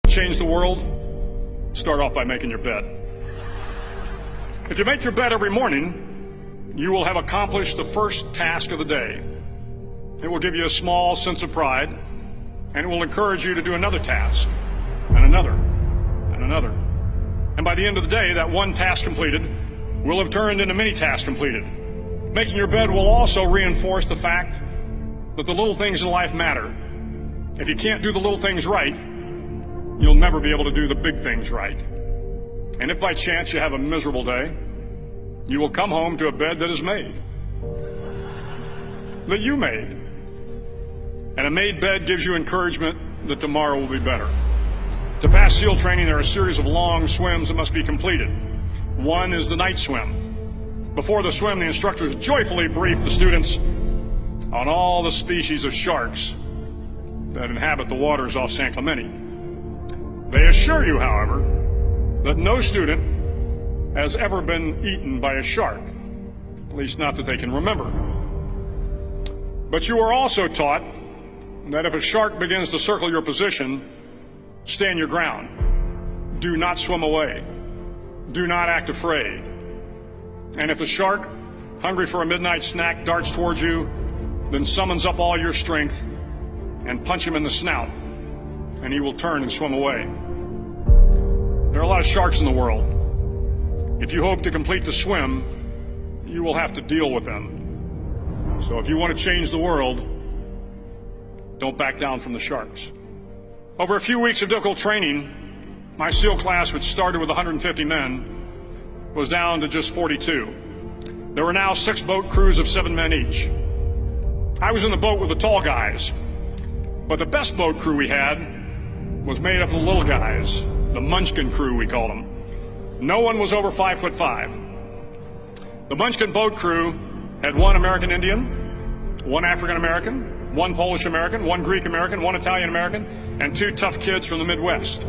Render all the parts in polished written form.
Change the world, start off by making your bed. If you make your bed every morning, you will have accomplished the first task of the day. It will give you a small sense of pride, and it will encourage you to do another task, and another, and another. And by the end of the day, that one task completed will have turned into many tasks completed. Making your bed will also reinforce the fact that the little things in life matter. If you can't do the little things right, you'll never be able to do the big things right. And if by chance you have a miserable day, you will come home to a bed that is made, that you made. And a made bed gives you encouragement that tomorrow will be better. To pass SEAL training, there are a series of long swims that must be completed. One is the night swim. Before the swim, the instructors joyfully brief the students on all the species of sharks that inhabit the waters off San Clemente. They assure you, however, that no student has ever been eaten by a shark, at least not that they can remember. But you are also taught that if a shark begins to circle your position, stand your ground. Do not swim away. Do not act afraid. And if the shark, hungry for a midnight snack, darts towards you, then summons up all your strength and punch him in the snout, and he will turn and swim away. There are a lot of sharks in the world. If you hope to complete the swim, you will have to deal with them. So if you want to change the world, don't back down from the sharks. Over a few weeks of difficult training, my SEAL class, which started with 150 men, was down to just 42. There were now 6 boat crews of 7 men each. I was in the boat with the tall guys, but the best boat crew we had was made up of the little guys, the Munchkin crew, we called them. No one was over 5'5". The Munchkin boat crew had 1 American Indian, 1 African American, 1 Polish American, 1 Greek American, 1 Italian American, and 2 tough kids from the Midwest.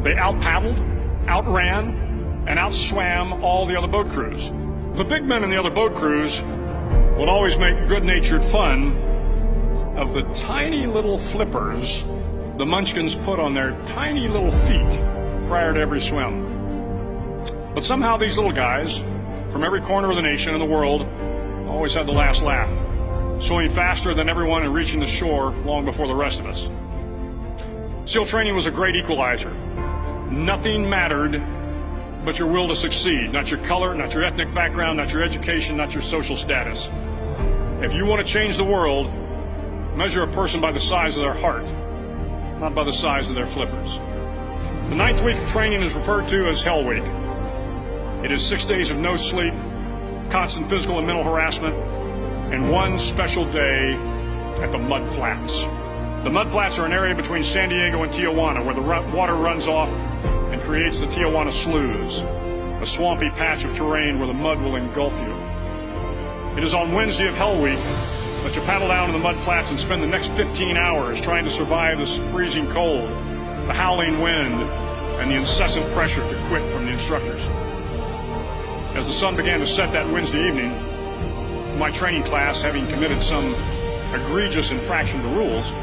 They out-paddled, outran, and outswam all the other boat crews. The big men in the other boat crews would always make good-natured fun of the tiny little flippers the Munchkins put on their tiny little feet prior to every swim. But somehow these little guys, from every corner of the nation and the world, always had the last laugh, swimming faster than everyone and reaching the shore long before the rest of us. SEAL training was a great equalizer. Nothing mattered but your will to succeed, not your color, not your ethnic background, not your education, not your social status. If you want to change the world, measure a person by the size of their heart, not by the size of their flippers. The 9th week of training is referred to as Hell Week. It is 6 days of no sleep, constant physical and mental harassment, and 1 special day at the Mud Flats. The Mud Flats are an area between San Diego and Tijuana where the water runs off and creates the Tijuana Sloughs, a swampy patch of terrain where the mud will engulf you. It is on Wednesday of Hell Week that you paddle down to the Mud Flats and spend the next 15 hours trying to survive this freezing cold, the howling wind, and the incessant pressure to quit from the instructors. As the sun began to set that Wednesday evening, my training class, having committed some egregious infraction to rules,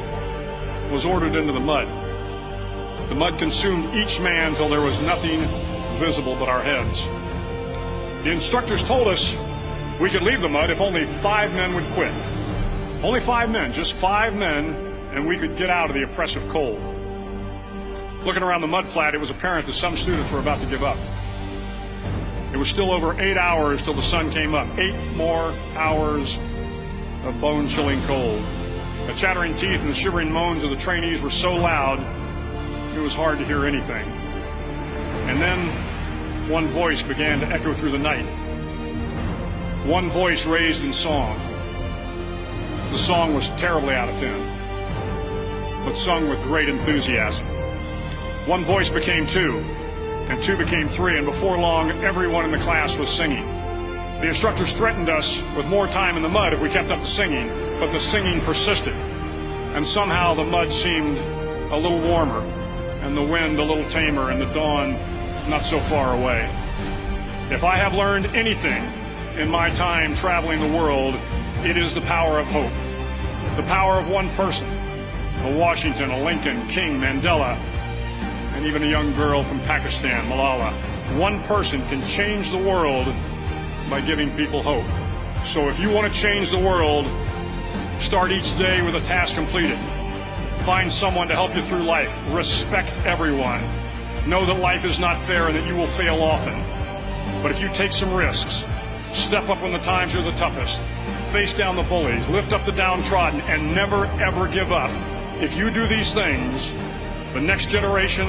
was ordered into the mud. The mud consumed each man till there was nothing visible but our heads. The instructors told us we could leave the mud if only 5 men would quit. Only 5 men, just 5 men, and we could get out of the oppressive cold. Looking around the mud flat, it was apparent that some students were about to give up. It was still over 8 hours till the sun came up. 8 more hours of bone-chilling cold. The chattering teeth and the shivering moans of the trainees were so loud, it was hard to hear anything. And then one voice began to echo through the night. One voice raised in song. The song was terribly out of tune, but sung with great enthusiasm. One voice became 2, and 2 became 3, and before long, everyone in the class was singing. The instructors threatened us with more time in the mud if we kept up the singing, but the singing persisted, and somehow the mud seemed a little warmer, and the wind a little tamer, and the dawn not so far away. If I have learned anything in my time traveling the world, it is the power of hope. The power of one person, a Washington, a Lincoln, King, Mandela, and even a young girl from Pakistan, Malala. One person can change the world by giving people hope. So if you want to change the world, start each day with a task completed. Find someone to help you through life. Respect everyone. Know that life is not fair and that you will fail often. But if you take some risks, step up when the times are the toughest, face down the bullies, lift up the downtrodden, and never ever give up. If you do these things, the next generation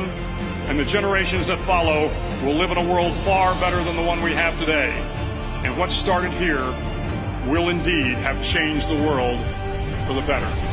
and the generations that follow will live in a world far better than the one we have today. And what started here will indeed have changed the world for the better.